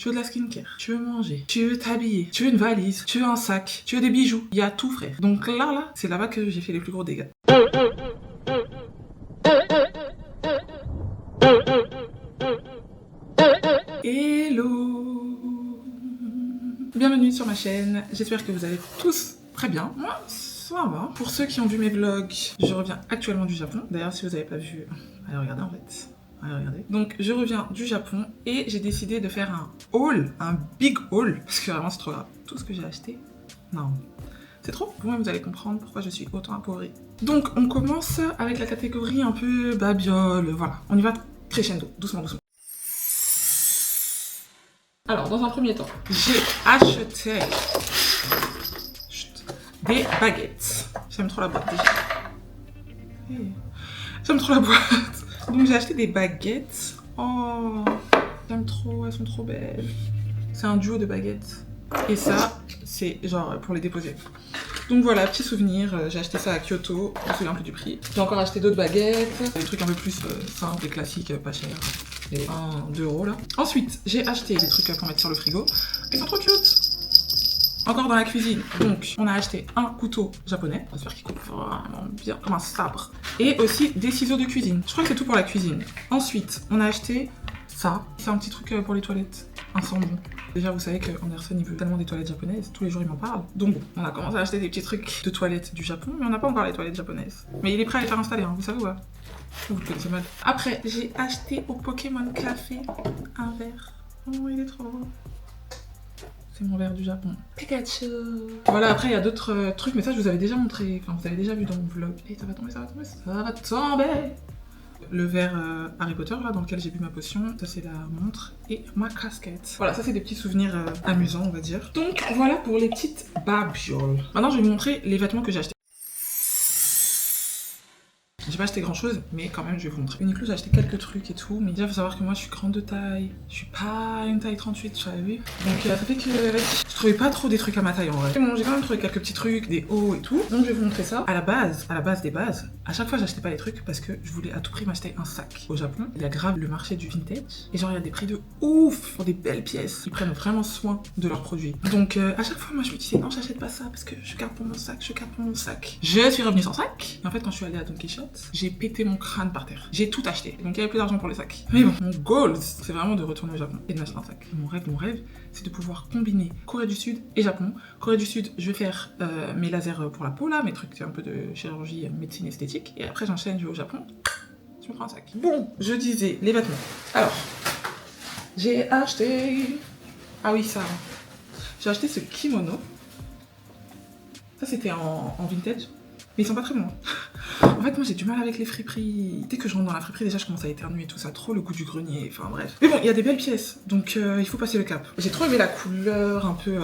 Tu veux de la skincare, tu veux manger, tu veux t'habiller, tu veux une valise, tu veux un sac, tu veux des bijoux. Il y a tout, frère. Donc là, c'est là-bas que j'ai fait les plus gros dégâts. Hello! Bienvenue sur ma chaîne. J'espère que vous allez tous très bien. Moi, ça va. Pour ceux qui ont vu mes vlogs, je reviens actuellement du Japon. D'ailleurs, si vous n'avez pas vu, allez regarder en fait. Allez regarder. Donc, je reviens du Japon et j'ai décidé de faire un haul, un big haul, parce que vraiment c'est trop grave. Tout ce que j'ai acheté, non. C'est trop. Vous-même, vous allez comprendre pourquoi je suis autant appauvrie. Donc, on commence avec la catégorie un peu babiole. Voilà, on y va crescendo, doucement, doucement. Alors, dans un premier temps, j'ai acheté des baguettes. J'aime trop la boîte déjà. J'aime trop la boîte. Donc j'ai acheté des baguettes. Oh, j'aime trop, elles sont trop belles. C'est un duo de baguettes. Et ça, c'est genre pour les déposer. Donc voilà, petit souvenir, j'ai acheté ça à Kyoto, je me souviens plus du prix. J'ai encore acheté d'autres baguettes, des trucs un peu plus simples, des classiques, pas chers. Les 1-2 € là. Ensuite, j'ai acheté des trucs pour mettre sur le frigo. Ils sont trop cute. Encore dans la cuisine. Donc, on a acheté un couteau japonais. J'espère qu'il coupe vraiment bien, comme un sabre. Et aussi des ciseaux de cuisine. Je crois que c'est tout pour la cuisine. Ensuite, on a acheté ça. C'est un petit truc pour les toilettes. Un sambon. Déjà, vous savez qu'Anderson, il veut tellement des toilettes japonaises. Tous les jours, il m'en parle. Donc, bon, on a commencé à acheter des petits trucs de toilettes du Japon. Mais on n'a pas encore les toilettes japonaises. Mais il est prêt à les faire installer, hein, vous savez ou pas? Vous le connaissez mal. Après, j'ai acheté au Pokémon Café un verre. Oh, il est trop beau. C'est mon verre du Japon. Pikachu. Voilà, après il y a d'autres trucs, mais ça je vous avais déjà montré, enfin vous avez déjà vu dans mon vlog. Et ça va tomber, ça va tomber, ça va tomber. Le verre Harry Potter là dans lequel j'ai bu ma potion, ça c'est la montre et ma casquette. Voilà, ça c'est des petits souvenirs amusants on va dire. Donc voilà pour les petites babioles. Maintenant je vais vous montrer les vêtements que j'ai achetés. J'ai pas acheté grand chose, mais quand même je vais vous montrer. Uniqlo, j'ai acheté quelques trucs et tout, mais déjà faut savoir que moi je suis grande de taille. Je suis pas une taille 38, j'avais vu. Donc ça fait que je trouvais pas trop des trucs à ma taille en vrai. Mais bon, j'ai quand même trouvé quelques petits trucs, des hauts et tout. Donc je vais vous montrer ça. À la base des bases, à chaque fois j'achetais pas les trucs parce que je voulais à tout prix m'acheter un sac. Au Japon, il y a grave le marché du vintage. Et genre il y a des prix de ouf pour des belles pièces. Ils prennent vraiment soin de leurs produits. Donc à chaque fois moi je me disais non j'achète pas ça parce que je garde pour mon sac, je garde pour mon sac. Je suis revenue sans sac. Et en fait quand je suis allée à Don Quichotte, j'ai pété mon crâne par terre. J'ai tout acheté. Donc il y avait plus d'argent pour les sacs. Mais bon, mon goal, c'est vraiment de retourner au Japon et de m'acheter un sac. Mon rêve, c'est de pouvoir combiner Corée du Sud et Japon. Corée du Sud, je vais faire mes lasers pour la peau là, mes trucs un peu de chirurgie, médecine esthétique. Et après j'enchaîne, je vais au Japon. Je me prends un sac. Bon, je disais les vêtements. Alors, j'ai acheté... Ah oui, ça. J'ai acheté ce kimono. Ça c'était en vintage. Mais ils sont pas très bons. En fait, moi j'ai du mal avec les friperies. Dès que je rentre dans la friperie, déjà je commence à éternuer et tout ça, trop le goût du grenier, enfin bref. Mais bon, il y a des belles pièces, donc il faut passer le cap. J'ai trop aimé la couleur, un peu,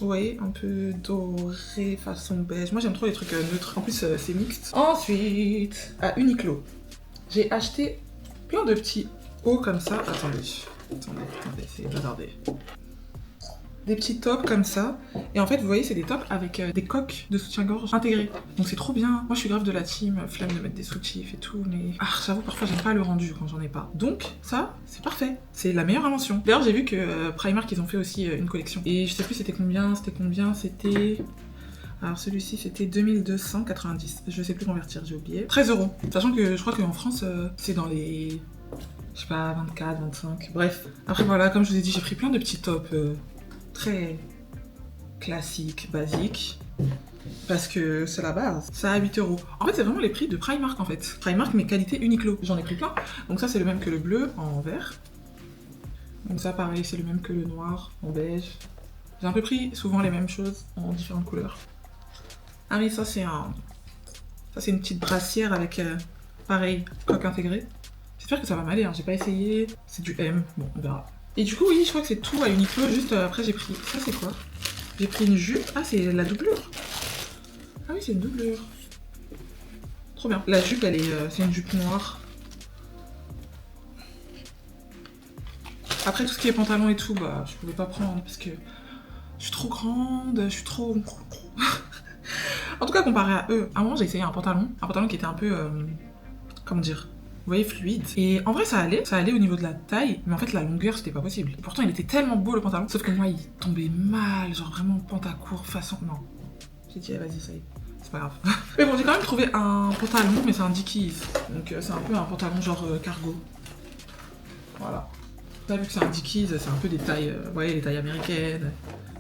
ouais, un peu doré, façon beige. Moi j'aime trop les trucs neutres, en plus c'est mixte. Ensuite, à Uniqlo, j'ai acheté plein de petits hauts comme ça. Attendez, c'est bazardé. Des petits tops comme ça, et en fait vous voyez c'est des tops avec des coques de soutien-gorge intégrées, donc c'est trop bien. Moi je suis grave de la team flemme de mettre des soutifs et tout, mais j'avoue parfois j'aime pas le rendu quand j'en ai pas, donc ça c'est parfait, c'est la meilleure invention. D'ailleurs j'ai vu que Primark ils ont fait aussi une collection, et je sais plus c'était combien, alors celui-ci c'était 2290, je sais plus convertir, j'ai oublié. 13 €, sachant que je crois qu'en France c'est dans les, je sais pas, 24, 25, bref. Après voilà, comme je vous ai dit j'ai pris plein de petits tops très classique, basique, parce que c'est la base. Ça à 8 €. En fait, c'est vraiment les prix de Primark en fait. Primark, mais qualité Uniqlo. J'en ai pris plein. Donc ça, c'est le même que le bleu en vert. Donc ça, pareil, c'est le même que le noir en beige. J'ai un peu pris souvent les mêmes choses en différentes couleurs. Ah mais ça, c'est une petite brassière avec, pareil, coque intégrée. J'espère que ça va m'aller, hein. J'ai pas essayé. C'est du M. Bon, on verra. Et du coup, oui, je crois que c'est tout à Uniqlo. Juste après, j'ai pris... Ça, c'est quoi? J'ai pris une jupe. Ah, c'est la doublure. Ah oui, c'est une doublure. Trop bien. La jupe, elle est... c'est une jupe noire. Après, tout ce qui est pantalon et tout, bah, je pouvais pas prendre parce que je suis trop grande, je suis trop... En tout cas, comparé à eux, à un moment, j'ai essayé un pantalon qui était un peu... comment dire? voyez, fluide. Et en vrai, ça allait au niveau de la taille, mais en fait, la longueur, c'était pas possible. Et pourtant, il était tellement beau le pantalon, sauf que moi, il tombait mal, genre vraiment pantacourt façon. Non. J'ai dit, vas-y, ça y est. C'est pas grave. Mais bon, j'ai quand même trouvé un pantalon, mais c'est un Dickies. Donc, c'est un peu un pantalon genre cargo. Voilà. Là, vu que c'est un Dickies, c'est un peu des tailles, vous voyez, les tailles américaines.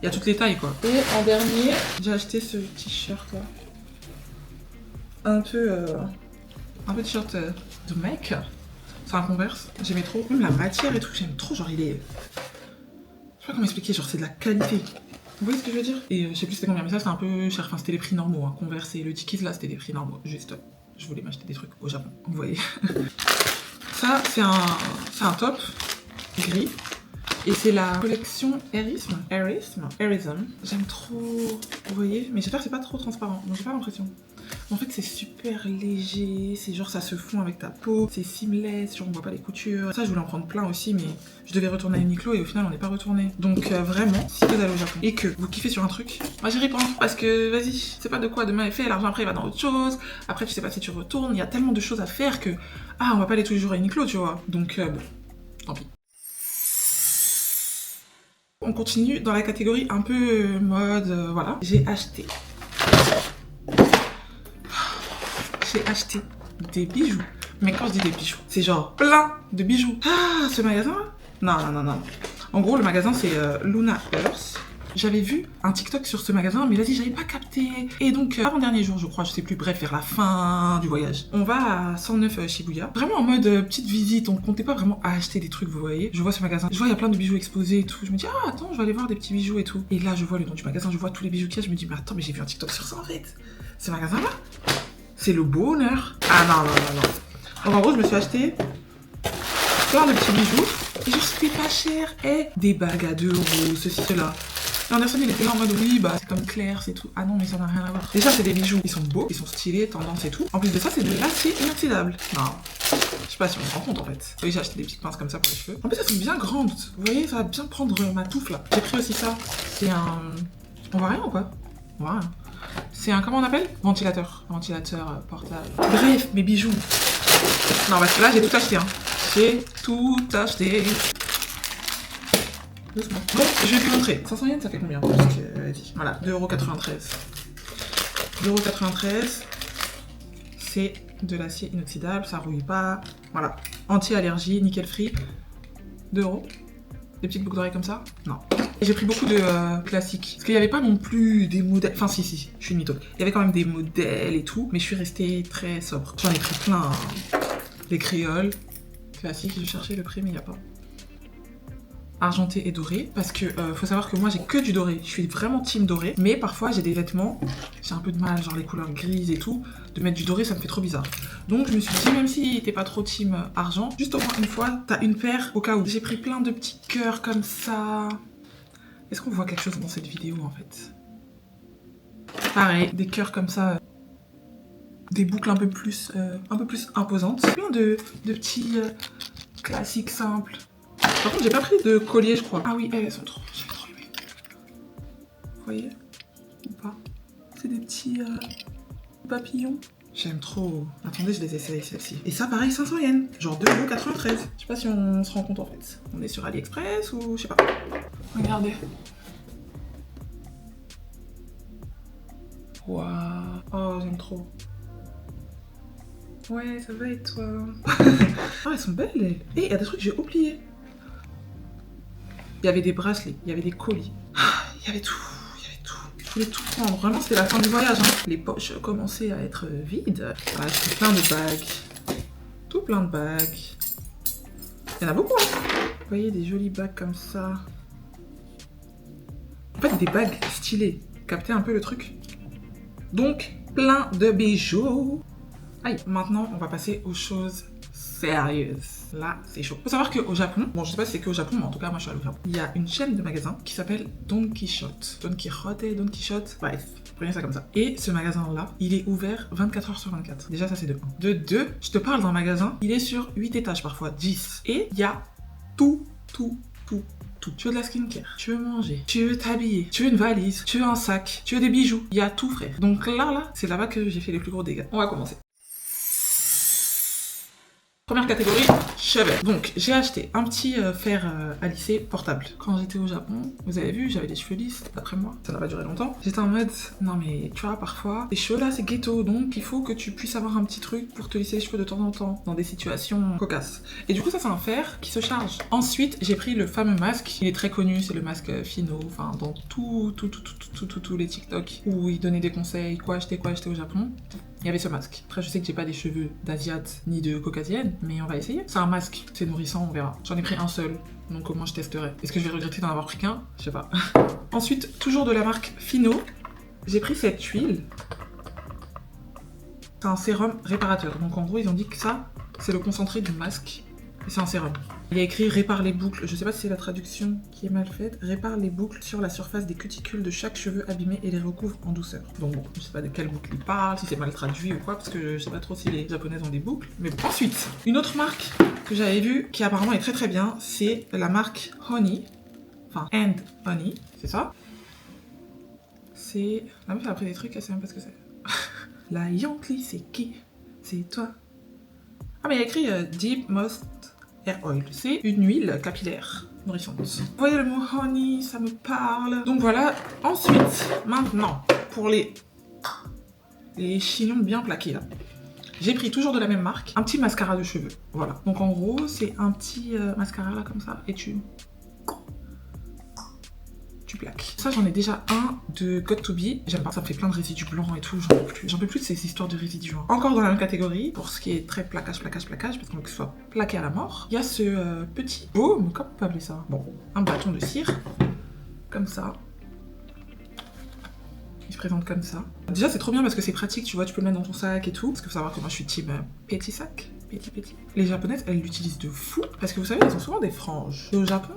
Il y a toutes les tailles, quoi. Et en dernier, j'ai acheté ce t-shirt là. Un peu t-shirt de mec. C'est un Converse. J'aimais trop. Même la matière et tout, j'aime trop. Genre, il est. Je sais pas comment expliquer, genre, c'est de la qualité. Vous voyez ce que je veux dire? Et je sais plus c'était combien, mais ça, c'était un peu cher. Enfin, c'était les prix normaux. Hein. Converse et le Dickies, là, c'était des prix normaux. Juste, je voulais m'acheter des trucs au Japon. Vous voyez? Ça, c'est un top gris. Et c'est la collection Airism. J'aime trop, vous voyez, mais j'espère que c'est pas trop transparent. Donc j'ai pas l'impression. En fait, c'est super léger. C'est genre ça se fond avec ta peau. C'est seamless, genre on voit pas les coutures. Ça, je voulais en prendre plein aussi, mais je devais retourner à Uniqlo et au final, on n'est pas retourné. Donc vraiment, si vous allez au Japon et que vous kiffez sur un truc, moi j'y réponds parce que vas-y, c'est pas de quoi demain est fait. L'argent après il va dans autre chose. Après, tu sais pas si tu retournes. Il y a tellement de choses à faire que on va pas aller tous les jours à Uniqlo, tu vois. Donc bon, tant pis. On continue dans la catégorie un peu mode, voilà. J'ai acheté des bijoux. Mais quand je dis des bijoux, c'est genre plein de bijoux. Ah, ce magasin là? Non. En gros, le magasin, c'est Luna Earth. J'avais vu un TikTok sur ce magasin, mais vas-y, j'avais pas capté. Et donc, avant-dernier jour, je crois, je sais plus, bref, vers la fin du voyage, on va à 109 Shibuya. Vraiment en mode petite visite, on comptait pas vraiment à acheter des trucs, vous voyez. Je vois ce magasin, je vois, il y a plein de bijoux exposés et tout. Je me dis, attends, je vais aller voir des petits bijoux et tout. Et là, je vois le nom du magasin, je vois tous les bijoux qu'il y a. Je me dis, mais attends, mais j'ai vu un TikTok sur ça en fait. Ce magasin-là, c'est le bonheur. Ah non. Donc, en gros, je me suis acheté plein de petits bijoux. Et genre, c'était pas cher. Et des bagues à 2 €, ceci, cela. Et Anderson, il était là en mode oui, bah c'est comme Claire, c'est tout. Ah non, mais ça n'a rien à voir. Déjà, c'est des bijoux, ils sont beaux, ils sont stylés, tendance et tout. En plus de ça, c'est de l'acier inoxydable. Non, je sais pas si on se rend compte en fait. Oui, j'ai acheté des petites pinces comme ça pour les cheveux. En plus, elles sont bien grandes. Vous voyez, ça va bien prendre ma touffe là. J'ai pris aussi ça. C'est un. On voit rien ou quoi? On voit rien. C'est un. Comment on appelle? Ventilateur. Ventilateur portable. Bref, mes bijoux. Non, parce que là, j'ai tout acheté. Hein. J'ai tout acheté. Doucement. Bon, je vais vous montrer. 500 yens, ça fait combien? Vas-y. Voilà, 2,93 €. 2,93 €. C'est de l'acier inoxydable, ça rouille pas. Voilà. Anti-allergie, nickel free. 2 €. Des petites boucles d'oreilles comme ça? Non. Et j'ai pris beaucoup de classiques. Parce qu'il n'y avait pas non plus des modèles. Enfin, si, je suis une mytho. Il y avait quand même des modèles et tout, mais je suis restée très sobre. J'en ai pris plein. Hein. Les créoles. Classiques, je cherchais le prix, mais il n'y a pas. Argenté et doré, parce que faut savoir que moi j'ai que du doré, je suis vraiment team doré, mais parfois j'ai des vêtements, j'ai un peu de mal, genre les couleurs grises et tout, de mettre du doré ça me fait trop bizarre. Donc je me suis dit, même si t'es pas trop team argent, juste au moins une fois, t'as une paire au cas où. J'ai pris plein de petits cœurs comme ça. Est-ce qu'on voit quelque chose dans cette vidéo en fait? Pareil, des cœurs comme ça, des boucles un peu plus imposantes. Plein de petits classiques simples. Par contre, j'ai pas pris de collier, je crois. Ah oui, elles sont trop. J'ai trop aimé. Vous voyez? Ou pas? C'est des petits papillons. J'aime trop. Attendez, je les essaye, celles-ci. Et ça, pareil, 500 yens. Genre 2,93 €. Je sais pas si on se rend compte en fait. On est sur AliExpress ou je sais pas. Regardez. Waouh. Oh, j'aime trop. Ouais, ça va et toi? Oh, elles sont belles. Et il y a des trucs que j'ai oubliés. Il y avait des bracelets, il y avait des colis. Il y avait tout. Je voulais tout prendre. Vraiment, c'était la fin du voyage. Hein. Les poches commençaient à être vides. J'ai acheté plein de bagues. Tout plein de bagues. Il y en a beaucoup. Hein. Vous voyez, des jolies bagues comme ça. En fait, des bagues stylées. Captez un peu le truc. Donc, plein de bijoux. Aïe, maintenant, on va passer aux choses sérieuses. Là, c'est chaud. Faut savoir qu'au Japon, bon, je sais pas si c'est qu'au Japon, mais en tout cas, moi, je suis allée au Japon. Il y a une chaîne de magasins qui s'appelle Don Quichotte. Don Quichotte, bref, prenez ça comme ça. Et ce magasin-là, il est ouvert 24 h sur 24. Déjà, ça, c'est de 1. De 2, je te parle d'un magasin, il est sur 8 étages, parfois 10. Et il y a tout. Tu veux de la skincare, tu veux manger, tu veux t'habiller, tu veux une valise, tu veux un sac, tu veux des bijoux. Il y a tout, frère. Donc là, c'est là-bas que j'ai fait les plus gros dégâts. On va commencer. Première catégorie, cheveux. Donc j'ai acheté un petit fer à lisser portable. Quand j'étais au Japon, vous avez vu, j'avais des cheveux lisses, d'après moi. Ça n'a pas duré longtemps. J'étais en mode, non mais tu vois, parfois, les cheveux là c'est ghetto, donc il faut que tu puisses avoir un petit truc pour te lisser les cheveux de temps en temps, dans des situations cocasses. Et du coup ça c'est un fer qui se charge. Ensuite j'ai pris le fameux masque, il est très connu, c'est le masque Fino, enfin dans tous les TikTok où il donnait des conseils, quoi acheter au Japon. Il y avait ce masque. Après, je sais que j'ai pas des cheveux d'asiate ni de caucasienne, mais on va essayer. C'est un masque, c'est nourrissant, on verra. J'en ai pris un seul, donc au moins je testerai. Est-ce que je vais regretter d'en avoir pris qu'un? Je sais pas. Ensuite, toujours de la marque Fino, j'ai pris cette huile. C'est un sérum réparateur. Donc en gros, ils ont dit que ça, c'est le concentré du masque. Et c'est un sérum. Il y a écrit répare les boucles, je sais pas si c'est la traduction qui est mal faite, répare les boucles sur la surface des cuticules de chaque cheveu abîmé et les recouvre en douceur. Donc bon, je sais pas de quelle boucle il parle, si c'est mal traduit ou quoi, parce que je sais pas trop si les japonaises ont des boucles. Mais bon. Ensuite, une autre marque que j'avais vue, qui apparemment est très très bien, c'est la marque Honey. Enfin, And Honey, c'est ça. C'est... La meuf elle a pris des trucs, elle sait même pas ce que c'est. La Yankee, c'est qui? C'est toi. Ah mais il y a écrit Deep Moist Hair Oil. C'est une huile capillaire nourrissante. Vous voyez le mot honey, ça me parle. Donc voilà. Ensuite, maintenant, pour les chignons bien plaqués là. J'ai pris toujours de la même marque, un petit mascara de cheveux. Voilà. Donc en gros, c'est un petit mascara là comme ça et tu plaques. Ça, j'en ai déjà un de Got To Be. J'aime pas, ça me fait plein de résidus blancs et tout. J'en peux plus de ces histoires de résidus. Hein. Encore dans la même catégorie, pour ce qui est très plaquage, parce qu'on veut que ce soit plaqué à la mort. Il y a ce petit baume, comment on peut appeler ça? Bon, un bâton de cire, comme ça. Il se présente comme ça. Déjà, c'est trop bien parce que c'est pratique, tu vois, tu peux le mettre dans ton sac et tout. Parce que faut savoir que moi, je suis team petit sac. Petit. Les japonaises, elles l'utilisent de fou. Parce que vous savez, elles ont souvent des franges. Et au Japon,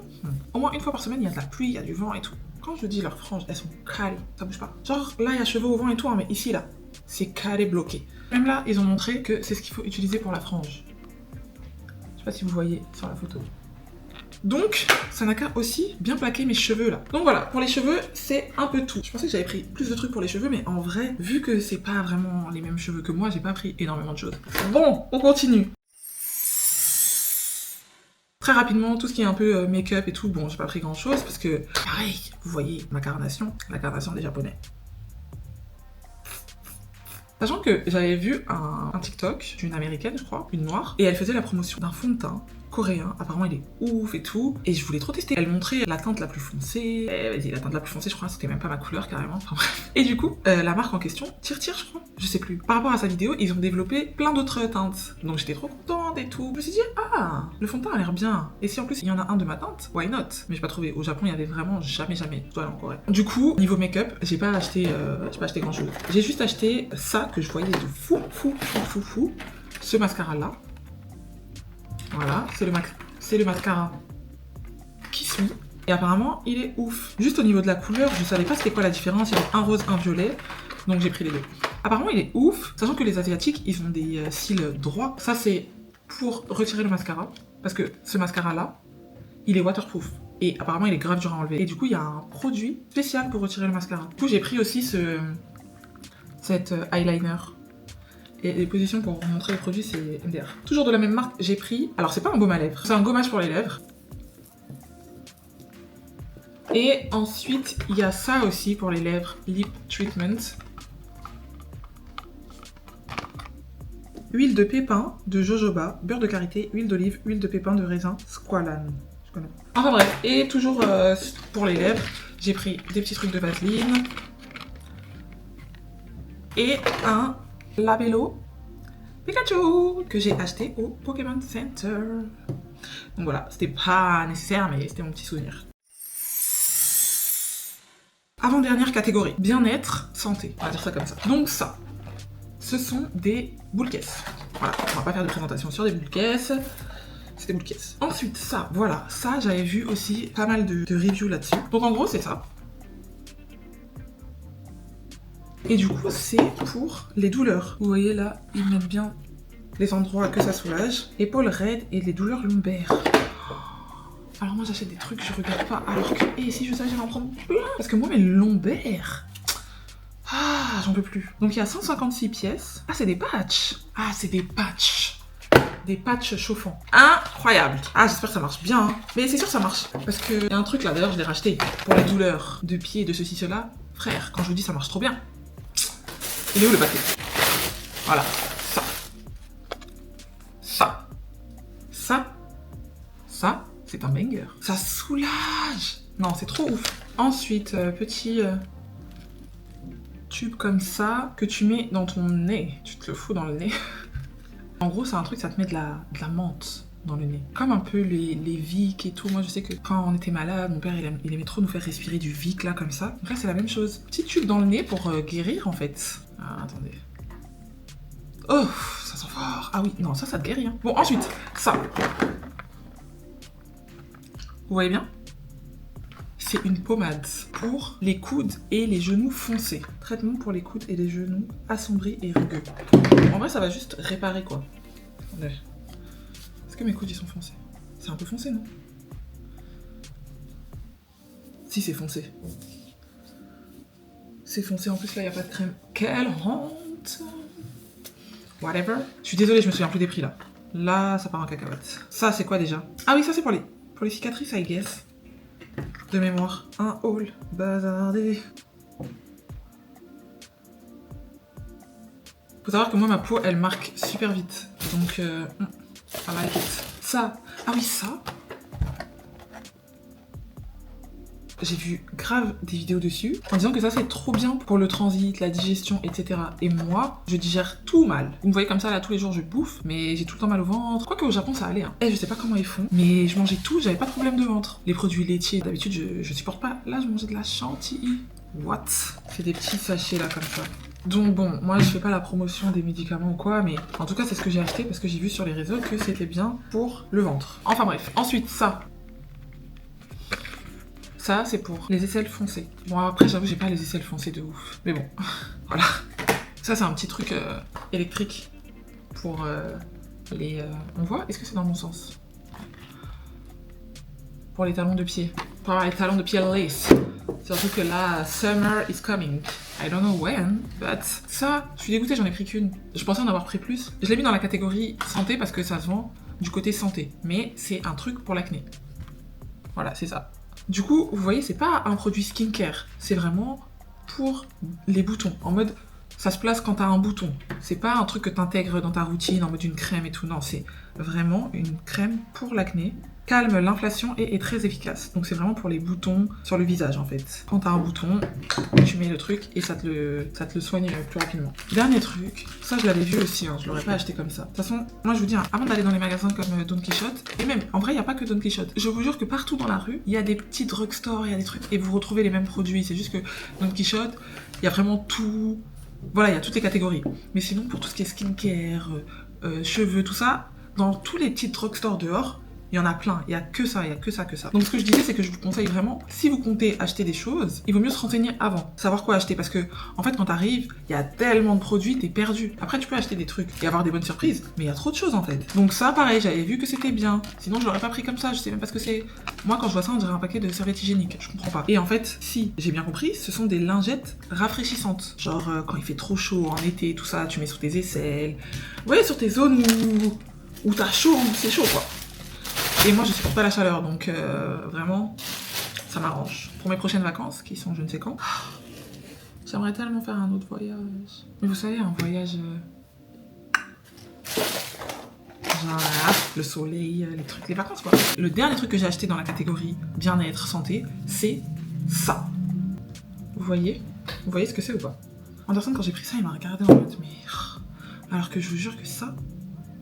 au moins une fois par semaine, il y a de la pluie, il y a du vent et tout. Quand je dis leurs franges, elles sont calées, ça bouge pas. Genre là, il y a cheveux au vent et tout, hein, mais ici, là, c'est calé bloqué. Même là, ils ont montré que c'est ce qu'il faut utiliser pour la frange. Je sais pas si vous voyez sur la photo. Donc, ça n'a qu'à aussi bien plaquer mes cheveux là. Donc voilà, pour les cheveux, c'est un peu tout. Je pensais que j'avais pris plus de trucs pour les cheveux, mais en vrai, vu que c'est pas vraiment les mêmes cheveux que moi, j'ai pas pris énormément de choses. Bon, on continue. Très rapidement, tout ce qui est un peu make-up et tout, bon, j'ai pas pris grand chose parce que, pareil, vous voyez ma carnation, la carnation des Japonais. Sachant que j'avais vu un TikTok d'une américaine, je crois, une noire, et elle faisait la promotion d'un fond de teint coréen, apparemment il est ouf et tout, et je voulais trop tester. Elle montrait la teinte la plus foncée, vas-y, la teinte la plus foncée, je crois, c'était même pas ma couleur carrément, enfin bref. Et du coup, la marque en question, Tire, je crois, je sais plus. Par rapport à sa vidéo, ils ont développé plein d'autres teintes, donc j'étais trop contente et tout. Je me suis dit, ah, le fond de teint a l'air bien, et si en plus il y en a un de ma teinte, why not? Mais j'ai pas trouvé, au Japon il y avait vraiment jamais, je dois aller en Corée. Du coup, niveau make-up, j'ai pas acheté grand chose. J'ai juste acheté ça que je voyais de fou, ce mascara là. Voilà, c'est le mascara qui suit. Et apparemment, il est ouf. Juste au niveau de la couleur, je savais pas c'était quoi la différence. Il y avait un rose, un violet. Donc j'ai pris les deux. Apparemment, il est ouf. Sachant que les Asiatiques, ils ont des cils droits. Ça, c'est pour retirer le mascara. Parce que ce mascara-là, il est waterproof. Et apparemment, il est grave dur à enlever. Et du coup, il y a un produit spécial pour retirer le mascara. Du coup, j'ai pris aussi cet eyeliner. Et les positions pour vous montrer les produits, c'est MDR. Toujours de la même marque, j'ai pris... Alors, c'est pas un baume à lèvres, c'est un gommage pour les lèvres. Et ensuite, il y a ça aussi pour les lèvres, Lip Treatment. Huile de pépin de jojoba, beurre de karité, huile d'olive, huile de pépin de raisin, squalan. Je connais pas. Enfin bref, et toujours pour les lèvres, j'ai pris des petits trucs de vaseline. Et un labello Pikachu que j'ai acheté au Pokémon Center. Donc voilà, c'était pas nécessaire, mais c'était mon petit souvenir. Avant-dernière catégorie, bien-être, santé, on va dire ça comme ça. Donc ça, ce sont des boules caisses. Voilà, on va pas faire de présentation sur des boules caisses. C'est des boules caisses. Ensuite, ça, voilà, ça j'avais vu aussi pas mal de reviews là-dessus. Donc en gros, c'est ça. Et du coup, c'est pour les douleurs. Vous voyez là, ils mettent bien les endroits que ça soulage. Épaules raides et les douleurs lombaires. Alors moi, j'achète des trucs, je regarde pas. Alors que, et si je savais, j'allais en prendre plein. Parce que moi, mes lombaires... Ah, j'en peux plus. Donc il y a 156 pièces. Ah, c'est des patchs. Ah, c'est des patchs. des patchs chauffants. Incroyable. Ah, j'espère que ça marche bien. Hein. Mais c'est sûr que ça marche. Parce qu'il y a un truc là, d'ailleurs, je l'ai racheté. Pour les douleurs de pied, de ceci, cela. Frère, quand je vous dis ça marche trop bien. Il est où le paquet? Voilà. Ça. Ça. Ça. Ça, c'est un banger. Ça soulage. Non, c'est trop ouf. Ensuite, petit tube comme ça que tu mets dans ton nez. Tu te le fous dans le nez. En gros, c'est un truc, ça te met de la menthe dans le nez. Comme un peu les Vic et tout. Moi, je sais que quand on était malade, mon père, il aimait trop nous faire respirer du Vic, là, comme ça. Donc là, c'est la même chose. Petit tube dans le nez pour guérir, en fait. Ah, attendez. Oh, ça sent fort. Ah oui, non, ça te guérit. Hein. Bon, ensuite, ça. Vous voyez bien? C'est une pommade pour les coudes et les genoux foncés. Traitement pour les coudes et les genoux assombris et rugueux. En vrai, ça va juste réparer, quoi. Attendez. Est-ce que mes coudes, ils sont foncés? C'est un peu foncé, non? Si, c'est foncé. C'est foncé, en plus, là, il n'y a pas de crème. Quelle honte! Whatever. Je suis désolée, je me souviens plus des prix, là. Là, ça part en cacahuète. Ça, c'est quoi, déjà? Ah oui, ça, c'est pour les cicatrices, I guess. De mémoire. Un haul bazardé. Faut savoir que moi, ma peau, elle marque super vite. Donc, I like it. Ça. Ah oui, ça. J'ai vu grave des vidéos dessus en disant que ça c'est trop bien pour le transit, la digestion, etc. Et moi, je digère tout mal. Vous me voyez comme ça là tous les jours je bouffe, mais j'ai tout le temps mal au ventre. Quoique au Japon ça allait. Hein. Et je sais pas comment ils font, mais je mangeais tout, j'avais pas de problème de ventre. Les produits laitiers, d'habitude je supporte pas. Là je mangeais de la chantilly. What? C'est des petits sachets là comme ça. Donc bon, moi je fais pas la promotion des médicaments ou quoi, mais en tout cas c'est ce que j'ai acheté parce que j'ai vu sur les réseaux que c'était bien pour le ventre. Enfin bref, ensuite ça. Ça, c'est pour les aisselles foncées. Bon, après, j'avoue, j'ai pas les aisselles foncées de ouf. Mais bon, voilà. Ça, c'est un petit truc électrique pour les... On voit? Est-ce que c'est dans mon sens? Pour les talons de pied. Pour avoir les talons de pied lace. Surtout que là, summer is coming. I don't know when, but... Ça, je suis dégoûtée, j'en ai pris qu'une. Je pensais en avoir pris plus. Je l'ai mis dans la catégorie santé parce que ça se vend du côté santé. Mais c'est un truc pour l'acné. Voilà, c'est ça. Du coup, vous voyez, c'est pas un produit skincare, c'est vraiment pour les boutons, en mode ça se place quand t'as un bouton. C'est pas un truc que t'intègres dans ta routine en mode une crème et tout, non, c'est vraiment une crème pour l'acné, calme l'inflation et est très efficace. Donc c'est vraiment pour les boutons sur le visage en fait. Quand t'as un bouton, tu mets le truc et ça te le soigne plus rapidement. Dernier truc, ça je l'avais vu aussi, hein, je l'aurais pas acheté comme ça. De toute façon, moi je vous dis, hein, avant d'aller dans les magasins comme Don Quichotte, et même, en vrai il n'y a pas que Don Quichotte, je vous jure que partout dans la rue, il y a des petits drugstores, il y a des trucs, et vous retrouvez les mêmes produits, c'est juste que Don Quichotte, il y a vraiment tout, voilà, il y a toutes les catégories. Mais sinon, pour tout ce qui est skincare, cheveux, tout ça, dans tous les petits drugstores dehors, il y en a plein, il y a que ça, il y a que ça, que ça. Donc ce que je disais, c'est que je vous conseille vraiment, si vous comptez acheter des choses, il vaut mieux se renseigner avant, savoir quoi acheter, parce que en fait quand t'arrives, il y a tellement de produits, t'es perdu. Après tu peux acheter des trucs et avoir des bonnes surprises, mais il y a trop de choses en fait. Donc ça pareil, j'avais vu que c'était bien, sinon je l'aurais pas pris comme ça, je sais même pas ce que c'est. Moi quand je vois ça, on dirait un paquet de serviettes hygiéniques, je comprends pas. Et en fait, si j'ai bien compris, ce sont des lingettes rafraîchissantes. Genre quand il fait trop chaud en été, tout ça, tu mets sous tes aisselles, ouais, sur tes zones où t'as chaud, c'est chaud quoi. Et moi, je supporte pas la chaleur, donc vraiment, ça m'arrange. Pour mes prochaines vacances, qui sont je ne sais quand, j'aimerais tellement faire un autre voyage. Mais vous savez, un voyage... genre, le soleil, les trucs, les vacances, quoi. Le dernier truc que j'ai acheté dans la catégorie bien-être, santé, c'est ça. Vous voyez? Vous voyez ce que c'est ou pas? Anderson, quand j'ai pris ça, il m'a regardé en mode, mais... Alors que je vous jure que ça...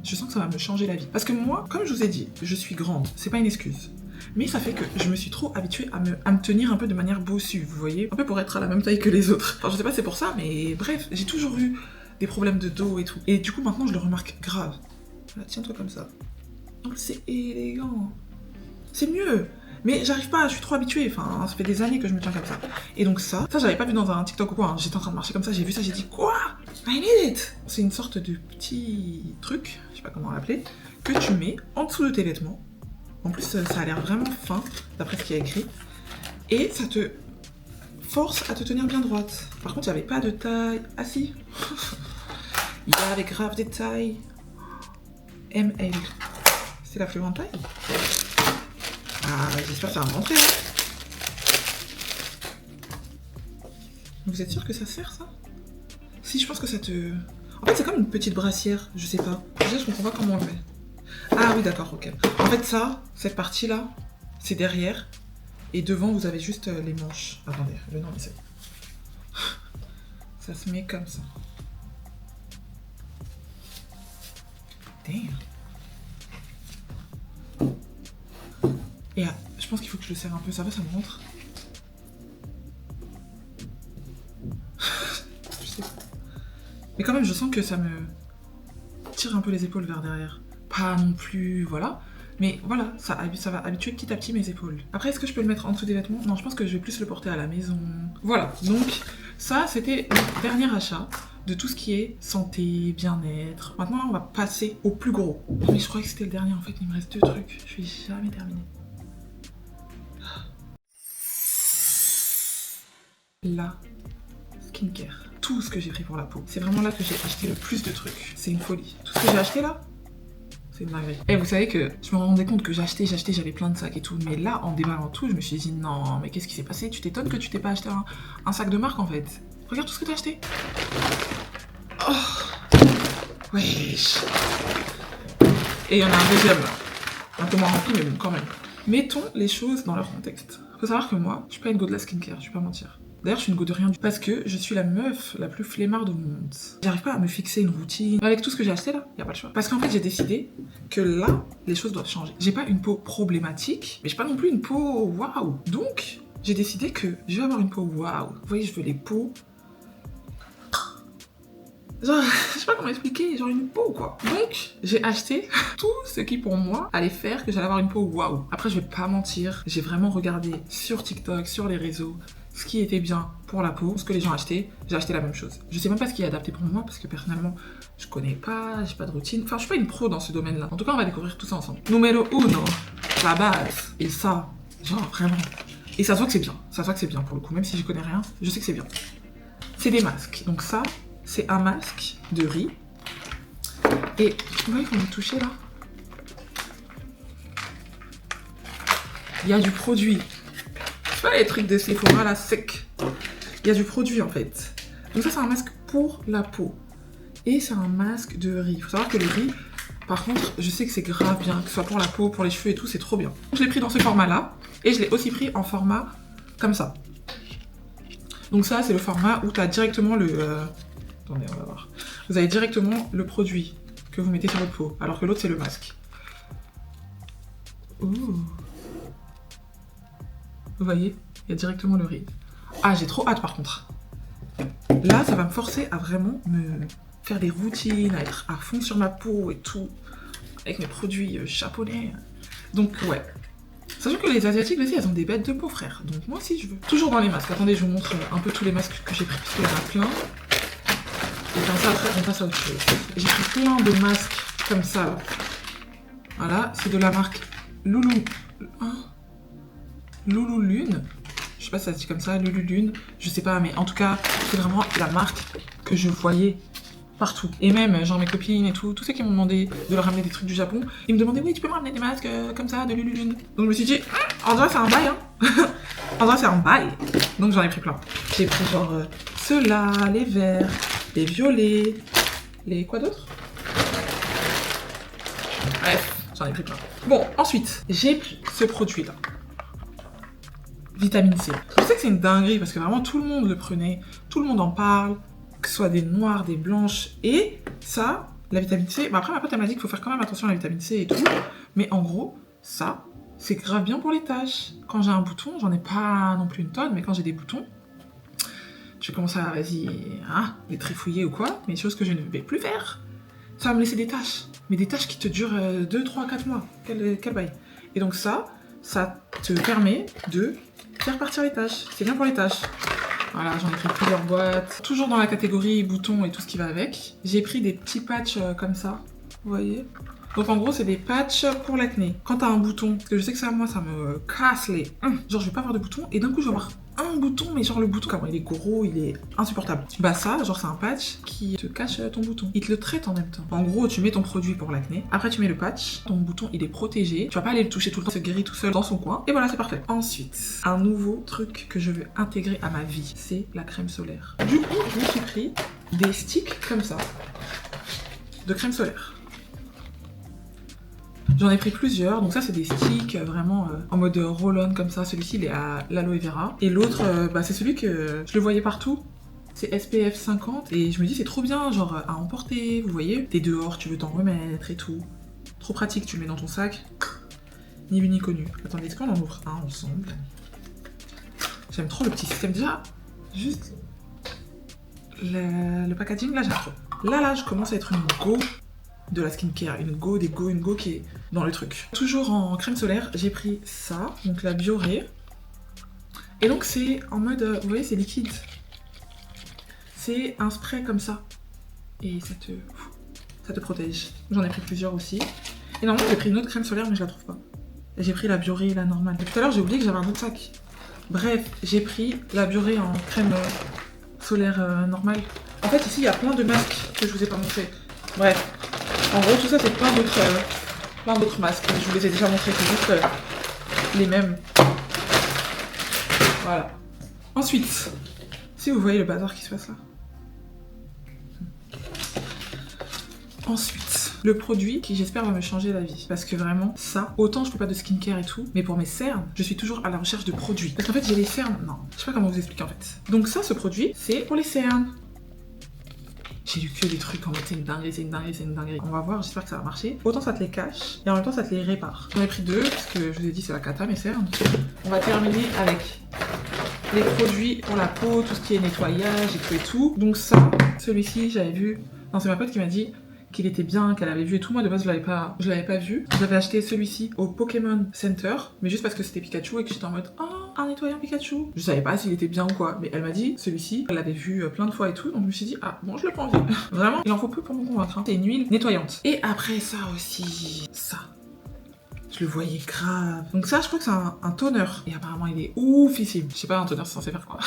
Je sens que ça va me changer la vie. Parce que moi, comme je vous ai dit, je suis grande. C'est pas une excuse. Mais ça fait que je me suis trop habituée à me tenir un peu de manière bossue, vous voyez? Un peu pour être à la même taille que les autres. Enfin, je sais pas si c'est pour ça, mais bref, j'ai toujours eu des problèmes de dos et tout. Et du coup, maintenant, je le remarque grave. Voilà, tiens-toi comme ça. Donc, c'est élégant. C'est mieux. Mais j'arrive pas, je suis trop habituée. Enfin, ça fait des années que je me tiens comme ça. Et donc ça j'avais pas vu dans un TikTok ou quoi. Hein. J'étais en train de marcher comme ça, j'ai vu ça, j'ai dit quoi? I need it. C'est une sorte de petit truc, je sais pas comment l'appeler, que tu mets en dessous de tes vêtements. En plus, ça a l'air vraiment fin, d'après ce qu'il y a écrit. Et ça te force à te tenir bien droite. Par contre, il n'y avait pas de taille. Ah si. Il y avait grave des tailles. ML. C'est la plus grande taille. Ah, j'espère que ça va rentrer là. Vous êtes sûr que ça sert ça? Si, je pense que ça te... En fait, c'est comme une petite brassière, je sais pas. Déjà, je comprends pas comment on le met. Ah oui, d'accord, ok. En fait, ça, cette partie-là, c'est derrière. Et devant, vous avez juste les manches. Attendez, le nom, c'est... Ça se met comme ça. Damn. Et je pense qu'il faut que je le serre un peu. Ça va, ça me rentre? Je sais pas. Mais quand même, je sens que ça me tire un peu les épaules vers derrière. Pas non plus, voilà. Mais voilà, ça va habituer petit à petit mes épaules. Après, est-ce que je peux le mettre en dessous des vêtements? Non, je pense que je vais plus le porter à la maison. Voilà, donc ça, c'était mon dernier achat de tout ce qui est santé, bien-être. Maintenant, là, on va passer au plus gros. Mais je croyais que c'était le dernier, en fait, il me reste 2 trucs. Je vais jamais terminer. La skincare. Tout ce que j'ai pris pour la peau. C'est vraiment là que j'ai acheté le plus de trucs. C'est une folie. Tout ce que j'ai acheté là, c'est une dinguerie. Et vous savez que je me rendais compte que j'achetais, j'avais plein de sacs et tout. Mais là, en déballant tout, je me suis dit non, mais qu'est-ce qui s'est passé? Tu t'étonnes que tu t'es pas acheté un sac de marque en fait. Regarde tout ce que t'as acheté. Oh, wesh. Et il y en a un deuxième là. Un peu moins rempli, mais bon, quand même. Mettons les choses dans leur contexte. Faut savoir que moi, je suis pas une go de la skincare, je vais pas mentir. D'ailleurs, je suis une go de rien du tout. Parce que je suis la meuf la plus flemmarde au monde. J'arrive pas à me fixer une routine. Avec tout ce que j'ai acheté là, y a pas le choix. Parce qu'en fait, j'ai décidé que là, les choses doivent changer. J'ai pas une peau problématique, mais j'ai pas non plus une peau waouh. Donc, j'ai décidé que je vais avoir une peau waouh. Vous voyez, je veux les peaux... Genre, je sais pas comment expliquer, genre une peau quoi. Donc, j'ai acheté tout ce qui pour moi allait faire que j'allais avoir une peau waouh. Après, je vais pas mentir, j'ai vraiment regardé sur TikTok, sur les réseaux, ce qui était bien pour la peau, ce que les gens achetaient, j'ai acheté la même chose. Je sais même pas ce qui est adapté pour moi parce que personnellement, je connais pas, j'ai pas de routine. Enfin, je suis pas une pro dans ce domaine-là. En tout cas, on va découvrir tout ça ensemble. Numéro 1, la base. Et ça, genre vraiment. Et ça se voit que c'est bien. Ça se voit que c'est bien pour le coup, même si je connais rien, je sais que c'est bien. C'est des masques. Donc ça, c'est un masque de riz. Et vous voyez qu'on est touché là. Il y a du produit. C'est pas les trucs de Sephora là sec. Il y a du produit en fait. Donc ça c'est un masque pour la peau. Et c'est un masque de riz. Il faut savoir que le riz, par contre, je sais que c'est grave bien, que ce soit pour la peau, pour les cheveux et tout, c'est trop bien. Je l'ai pris dans ce format là. Et je l'ai aussi pris en format comme ça. Donc ça c'est le format où tu as directement le... Attendez, on va voir. Vous avez directement le produit que vous mettez sur votre peau, alors que l'autre c'est le masque. Ouh. Vous voyez, il y a directement le riz. Ah, j'ai trop hâte par contre. Là, ça va me forcer à vraiment me faire des routines, à être à fond sur ma peau et tout, avec mes produits japonais. Donc ouais. Sachant que les Asiatiques aussi, elles ont des bêtes de peau, frère. Donc moi aussi, je veux. Toujours dans les masques. Attendez, je vous montre un peu tous les masques que j'ai pris, parce qu'il y en a plein. Et comme ça, après, on passe à autre chose. J'ai pris plein de masques comme ça, là. Voilà, c'est de la marque Loulou... Hein, Loulou Lune. Je sais pas si ça se dit comme ça, Loulou Lune. Je sais pas, mais en tout cas, c'est vraiment la marque que je voyais partout. Et même, genre mes copines et tout, tous ceux qui m'ont demandé de leur ramener des trucs du Japon, ils me demandaient, oui, tu peux me ramener des masques comme ça, de Loulou Lune. Donc je me suis dit, en vrai, c'est un bail, hein. En vrai, c'est un bail. Donc j'en ai pris plein. J'ai pris genre ceux-là, les verts, les violets, les quoi d'autre? Bref, j'en ai pris plein. Bon, ensuite, j'ai pris ce produit-là. Vitamine C. Je sais que c'est une dinguerie parce que vraiment tout le monde le prenait, tout le monde en parle, que ce soit des noires, des blanches, et ça, la vitamine C, bah après ma pote elle m'a dit qu'il faut faire quand même attention à la vitamine C et tout, mais en gros, ça, c'est grave bien pour les taches. Quand j'ai un bouton, j'en ai pas non plus une tonne, mais quand j'ai des boutons, je commence à, vas-y, hein, les trifouiller ou quoi, mais chose que je ne vais plus faire, ça va me laisser des taches, mais des taches qui te durent 2, 3, 4 mois, quel bail. Et donc ça te permet de faire partir les taches, c'est bien pour les taches. Voilà, j'en ai pris plusieurs boîtes, toujours dans la catégorie boutons et tout ce qui va avec. J'ai pris des petits patchs comme ça, vous voyez. Donc en gros, c'est des patchs pour l'acné. Quand t'as un bouton, parce que je sais que ça, moi, ça me casse les... Genre, je vais pas avoir de bouton, et d'un coup, je vais avoir un bouton, mais genre le bouton, comment il est gros, il est insupportable. Bah ça, genre, c'est un patch qui te cache ton bouton. Il te le traite en même temps. En gros, tu mets ton produit pour l'acné, après tu mets le patch, ton bouton, il est protégé, tu vas pas aller le toucher tout le temps, il se guérit tout seul dans son coin, et voilà, c'est parfait. Ensuite, un nouveau truc que je veux intégrer à ma vie, c'est la crème solaire. Du coup, je me suis pris des sticks comme ça, de crème solaire. J'en ai pris plusieurs, donc ça c'est des sticks vraiment en mode roll-on comme ça. Celui-ci il est à l'aloe vera. Et l'autre, c'est celui que je le voyais partout. C'est SPF 50 et je me dis c'est trop bien, genre à emporter, vous voyez. T'es dehors, tu veux t'en remettre et tout. Trop pratique, tu le mets dans ton sac. Ni vu ni connu. Attendez, est-ce qu'on en ouvre un ensemble? J'aime trop le petit système. Déjà, juste le packaging là j'aime trop. Là, je commence à être une go de la skincare, une go qui est dans le truc. Toujours en crème solaire, j'ai pris ça, donc la Bioré. Et donc c'est en mode, vous voyez, c'est liquide. C'est un spray comme ça. Et ça te protège. J'en ai pris plusieurs aussi. Et normalement j'ai pris une autre crème solaire mais je la trouve pas. J'ai pris la Bioré, la normale. Et tout à l'heure j'ai oublié que j'avais un autre sac. Bref, j'ai pris la Bioré en crème solaire normale. En fait ici il y a plein de masques que je vous ai pas montré. Bref. En gros, tout ça, c'est plein d'autres masques. Je vous les ai déjà montrés, c'est juste les mêmes. Voilà. Ensuite, si vous voyez le bazar qui se passe là. Ensuite, le produit qui j'espère va me changer la vie. Parce que vraiment, ça, autant je fais pas de skincare et tout, mais pour mes cernes, je suis toujours à la recherche de produits. Parce qu'en fait, j'ai les cernes... Non, je sais pas comment vous expliquer en fait. Donc ça, ce produit, c'est pour les cernes. J'ai lu que des trucs en mode c'est une dinguerie. On va voir, j'espère que ça va marcher. Autant ça te les cache et en même temps ça te les répare. J'en ai pris deux parce que je vous ai dit c'est la cata mes cernes. On va terminer avec les produits pour la peau, tout ce qui est nettoyage et tout. Donc ça, celui-ci j'avais vu. Non, c'est ma pote qui m'a dit qu'il était bien, qu'elle avait vu et tout. Moi de base je l'avais pas vu. J'avais acheté celui-ci au Pokémon Center, mais juste parce que c'était Pikachu et que j'étais en mode un nettoyant Pikachu. Je savais pas s'il était bien ou quoi, mais elle m'a dit celui-ci, elle l'avait vu plein de fois et tout, donc je me suis dit ah bon je le prends en vie. Vraiment, il en faut peu pour me convaincre. Hein. C'est une huile nettoyante. Et après ça aussi, ça. Je le voyais grave. Donc ça je crois que c'est un toner. Et apparemment il est oufissime. Je sais pas un toner c'est censé faire quoi.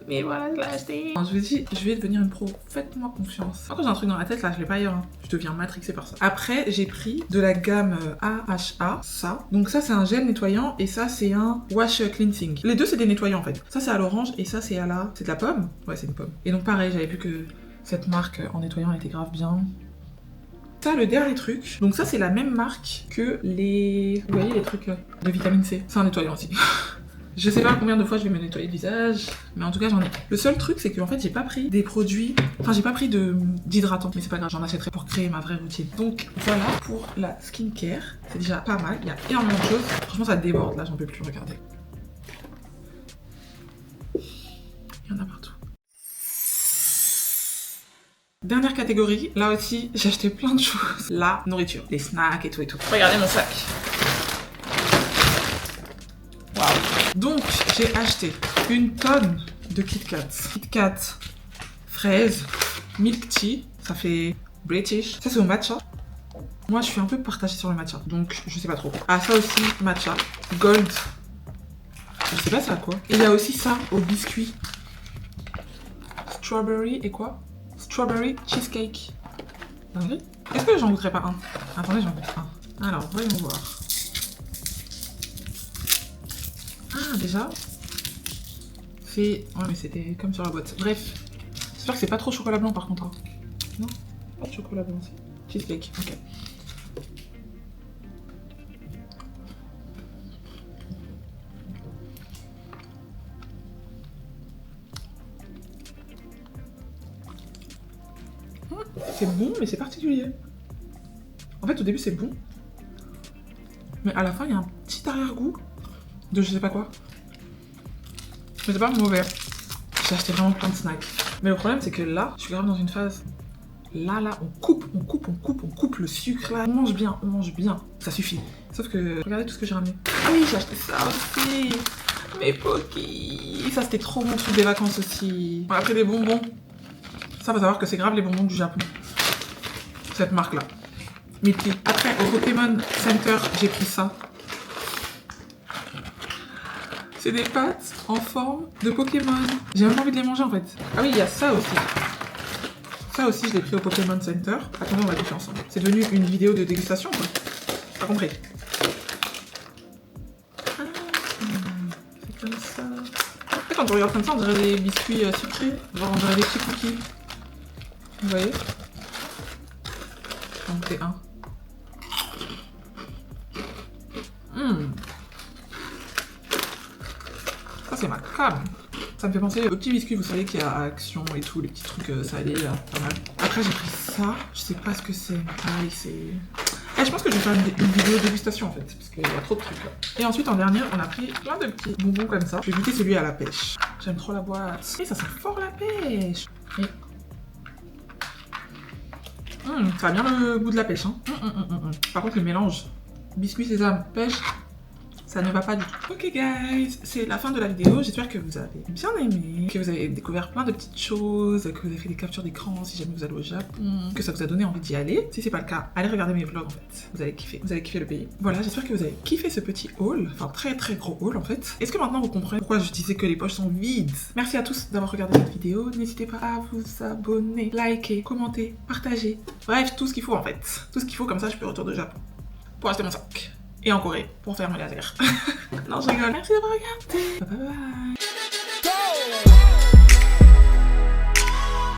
Mais voilà, je l'ai acheté. Je vous dis, je vais devenir une pro. Faites-moi confiance. Quand j'ai un truc dans la tête, là, je l'ai pas ailleurs. Hein. Je deviens matrixée par ça. Après, j'ai pris de la gamme AHA, ça. Donc ça, c'est un gel nettoyant et ça, c'est un wash cleansing. Les deux, c'est des nettoyants, en fait. Ça, c'est à l'orange et ça, c'est à la... C'est de la pomme? Ouais, c'est une pomme. Et donc, pareil, j'avais vu que cette marque, en nettoyant, elle était grave bien. Ça, le dernier truc. Donc ça, c'est la même marque que les... Vous voyez, les trucs de vitamine C. C'est un nettoyant aussi. Je sais pas combien de fois je vais me nettoyer le visage, mais en tout cas j'en ai. Le seul truc c'est que en fait j'ai pas pris des produits, enfin j'ai pas pris d'hydratant, mais c'est pas grave, j'en achèterai pour créer ma vraie routine. Donc voilà pour la skincare, c'est déjà pas mal, il y a énormément de choses. Franchement ça déborde là, j'en peux plus regarder. Il y en a partout. Dernière catégorie, là aussi j'ai acheté plein de choses. La nourriture, les snacks et tout. Regardez mon sac. Donc, j'ai acheté une tonne de Kit Kat. Kit Kat, fraise, milk tea, ça fait British. Ça, c'est au matcha. Moi, je suis un peu partagée sur le matcha, donc je sais pas trop. Ah, ça aussi, matcha. Gold. Je sais pas c'est à quoi. Et il y a aussi ça au biscuit. Strawberry et quoi? Strawberry cheesecake. Dinguerie. Est-ce que j'en goûterais pas un? Attendez, j'en goûte un. Alors, voyons voir. Ah, déjà, c'est... Ouais, mais c'était comme sur la boîte. Bref, j'espère que c'est pas trop chocolat blanc par contre. Hein. Non, pas de chocolat blanc, c'est cheesecake, ok. C'est bon, mais c'est particulier. En fait, au début, c'est bon. Mais à la fin, il y a un petit arrière-goût de je sais pas quoi. Mais c'est pas mauvais. J'ai acheté vraiment plein de snacks. Mais le problème, c'est que là, je suis grave dans une phase. Là, on coupe le sucre là. On mange bien. Ça suffit. Sauf que, regardez tout ce que j'ai ramené. Ah oui, j'ai acheté ça aussi. Mes Poki. Ça, c'était trop mon truc des vacances aussi. Après, des bonbons. Ça, faut savoir que c'est grave les bonbons du Japon. Cette marque-là. Mickey. Après, au Pokémon Center, j'ai pris ça. C'est des pâtes en forme de Pokémon. J'ai même pas envie de les manger en fait. Ah oui, il y a ça aussi. Ça aussi, je l'ai pris au Pokémon Center. Attendez, on va goûter ensemble. C'est devenu une vidéo de dégustation, quoi. Pas compris. Ah, c'est comme ça. Et quand on regarde comme ça, on dirait des biscuits sucrés. Genre, on dirait des petits cookies. Vous voyez? On va goûter un. Ça, c'est ma cam. Ça me fait penser aux petits biscuits, vous savez, qu'il y a à Action et tout, les petits trucs salés, là, pas mal. Après, j'ai pris ça, je sais pas ce que c'est. Pareil, c'est... je pense que je vais faire une vidéo de dégustation, en fait, parce qu'il y a trop de trucs, là. Et ensuite, en dernier, on a pris plein de petits bonbons comme ça. Je vais goûter celui à la pêche. J'aime trop la boîte. Et ça sent fort la pêche. Et... ça a bien le goût de la pêche, hein. Par contre, le mélange biscuit, sésame, pêche... ça ne va pas du tout. Ok guys, c'est la fin de la vidéo. J'espère que vous avez bien aimé, que vous avez découvert plein de petites choses, que vous avez fait des captures d'écran si jamais vous allez au Japon, que ça vous a donné envie d'y aller. Si c'est pas le cas, allez regarder mes vlogs en fait. Vous allez kiffer le pays. Voilà, j'espère que vous avez kiffé ce petit haul, enfin très très gros haul en fait. Est-ce que maintenant vous comprenez pourquoi je disais que les poches sont vides? Merci à tous d'avoir regardé cette vidéo. N'hésitez pas à vous abonner, liker, commenter, partager. Bref, tout ce qu'il faut en fait. Tout ce qu'il faut, comme ça je peux retourner au Japon pour acheter mon sac. Et en Corée, pour faire mes lasers. Non, je rigole. Merci d'avoir regardé. Bye bye bye.